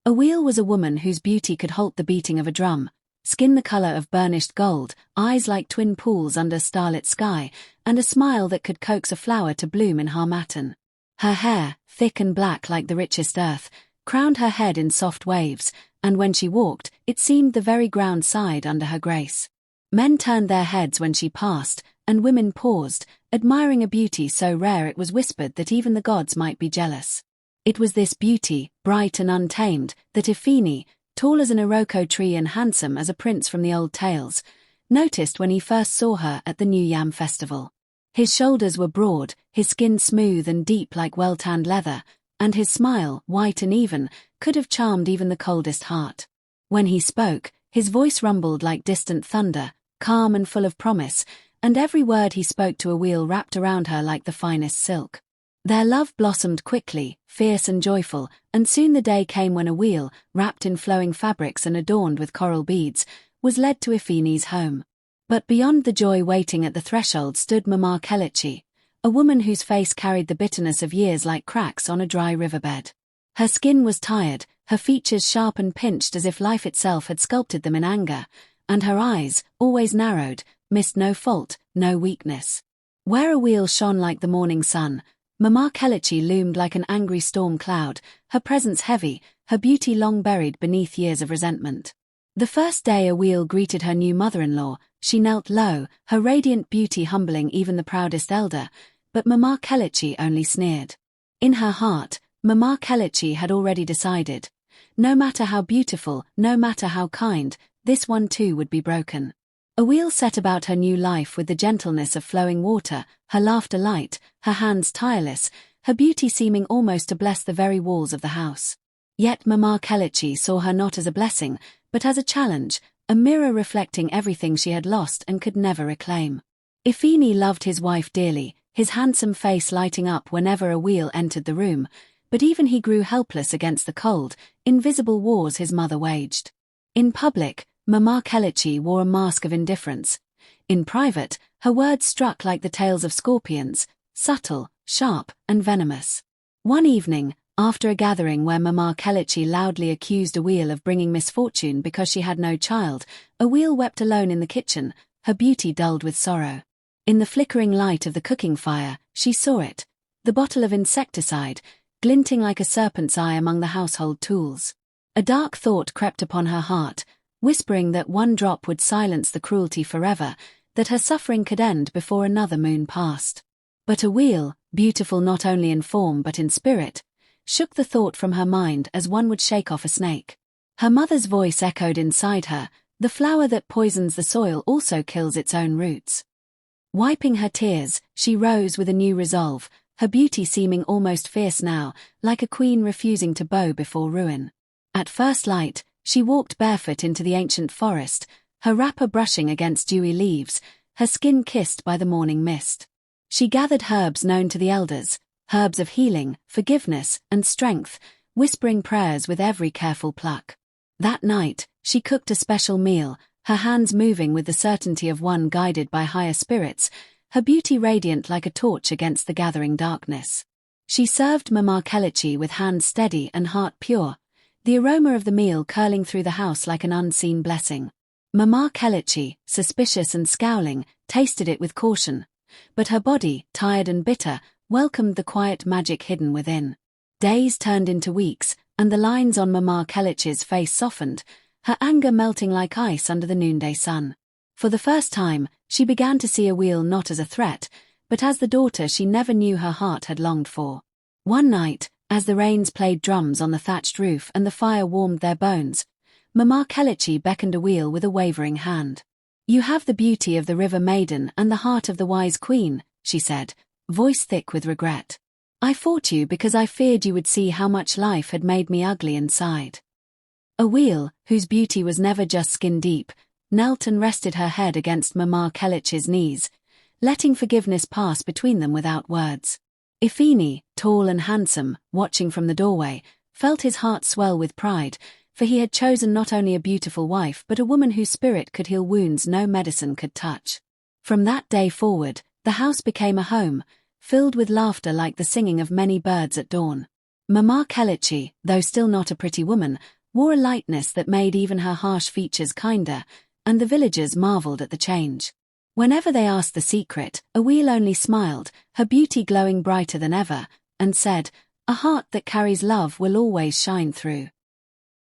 Awele was a woman whose beauty could halt the beating of a drum, skin the color of burnished gold, eyes like twin pools under starlit sky, and a smile that could coax a flower to bloom in harmattan. Her hair, thick and black like the richest earth, crowned her head in soft waves, and when she walked, it seemed the very ground sighed under her grace. Men turned their heads when she passed, and women paused, admiring a beauty so rare it was whispered that even the gods might be jealous. It was this beauty, bright and untamed, that Ifeanyi, tall as an iroko tree and handsome as a prince from the old tales, noticed when he first saw her at the New Yam festival. His shoulders were broad, his skin smooth and deep like well-tanned leather, and his smile, white and even, could have charmed even the coldest heart. When he spoke, his voice rumbled like distant thunder, calm and full of promise, and every word he spoke to Awele wrapped around her like the finest silk. Their love blossomed quickly, fierce and joyful, and soon the day came when Awele, wrapped in flowing fabrics and adorned with coral beads, was led to Ifeanyi's home. But beyond the joy waiting at the threshold stood Mama Kelechi, a woman whose face carried the bitterness of years like cracks on a dry riverbed. Her skin was tired, her features sharp and pinched as if life itself had sculpted them in anger, and her eyes, always narrowed, missed no fault, no weakness. Where Awele shone like the morning sun, Mama Kelechi loomed like an angry storm cloud, her presence heavy, her beauty long buried beneath years of resentment. The first day Awele greeted her new mother-in-law, she knelt low, her radiant beauty humbling even the proudest elder, but Mama Kelechi only sneered. In her heart, Mama Kelechi had already decided. No matter how beautiful, no matter how kind, this one too would be broken. Awele set about her new life with the gentleness of flowing water, her laughter light, her hands tireless, her beauty seeming almost to bless the very walls of the house. Yet Mama Kelechi saw her not as a blessing, but as a challenge, a mirror reflecting everything she had lost and could never reclaim. Ifeanyi loved his wife dearly, his handsome face lighting up whenever Awele entered the room, but even he grew helpless against the cold, invisible wars his mother waged. In public, Mama Kelechi wore a mask of indifference. In private, her words struck like the tails of scorpions, subtle, sharp, and venomous. One evening, after a gathering where Mama Kelechi loudly accused Awele of bringing misfortune because she had no child, Awele wept alone in the kitchen, her beauty dulled with sorrow. In the flickering light of the cooking fire, she saw it, the bottle of insecticide, glinting like a serpent's eye among the household tools. A dark thought crept upon her heart, whispering that one drop would silence the cruelty forever, that her suffering could end before another moon passed. But Awele, beautiful not only in form but in spirit, shook the thought from her mind as one would shake off a snake. Her mother's voice echoed inside her, the flower that poisons the soil also kills its own roots. Wiping her tears, she rose with a new resolve, her beauty seeming almost fierce now, like a queen refusing to bow before ruin. At first light, she walked barefoot into the ancient forest, her wrapper brushing against dewy leaves, her skin kissed by the morning mist. She gathered herbs known to the elders, herbs of healing, forgiveness, and strength, whispering prayers with every careful pluck. That night, she cooked a special meal, her hands moving with the certainty of one guided by higher spirits, her beauty radiant like a torch against the gathering darkness. She served Mama Kelechi with hands steady and heart pure, the aroma of the meal curling through the house like an unseen blessing. Mama Kelechi, suspicious and scowling, tasted it with caution, but her body, tired and bitter, welcomed the quiet magic hidden within. Days turned into weeks, and the lines on Mama Kelechi's face softened, her anger melting like ice under the noonday sun. For the first time, she began to see Awele not as a threat, but as the daughter she never knew her heart had longed for. One night, as the rains played drums on the thatched roof and the fire warmed their bones, Mama Kelechi beckoned Awele with a wavering hand. "You have the beauty of the river maiden and the heart of the wise queen," she said, voice thick with regret. "I fought you because I feared you would see how much life had made me ugly inside." Awele, whose beauty was never just skin deep, knelt and rested her head against Mama Kelechi's knees, letting forgiveness pass between them without words. Ifeanyi, tall and handsome, watching from the doorway, felt his heart swell with pride, for he had chosen not only a beautiful wife but a woman whose spirit could heal wounds no medicine could touch. From that day forward, the house became a home, filled with laughter like the singing of many birds at dawn. Mama Kelechi, though still not a pretty woman, wore a lightness that made even her harsh features kinder, and the villagers marveled at the change. Whenever they asked the secret, Awele only smiled, her beauty glowing brighter than ever, and said, "A heart that carries love will always shine through."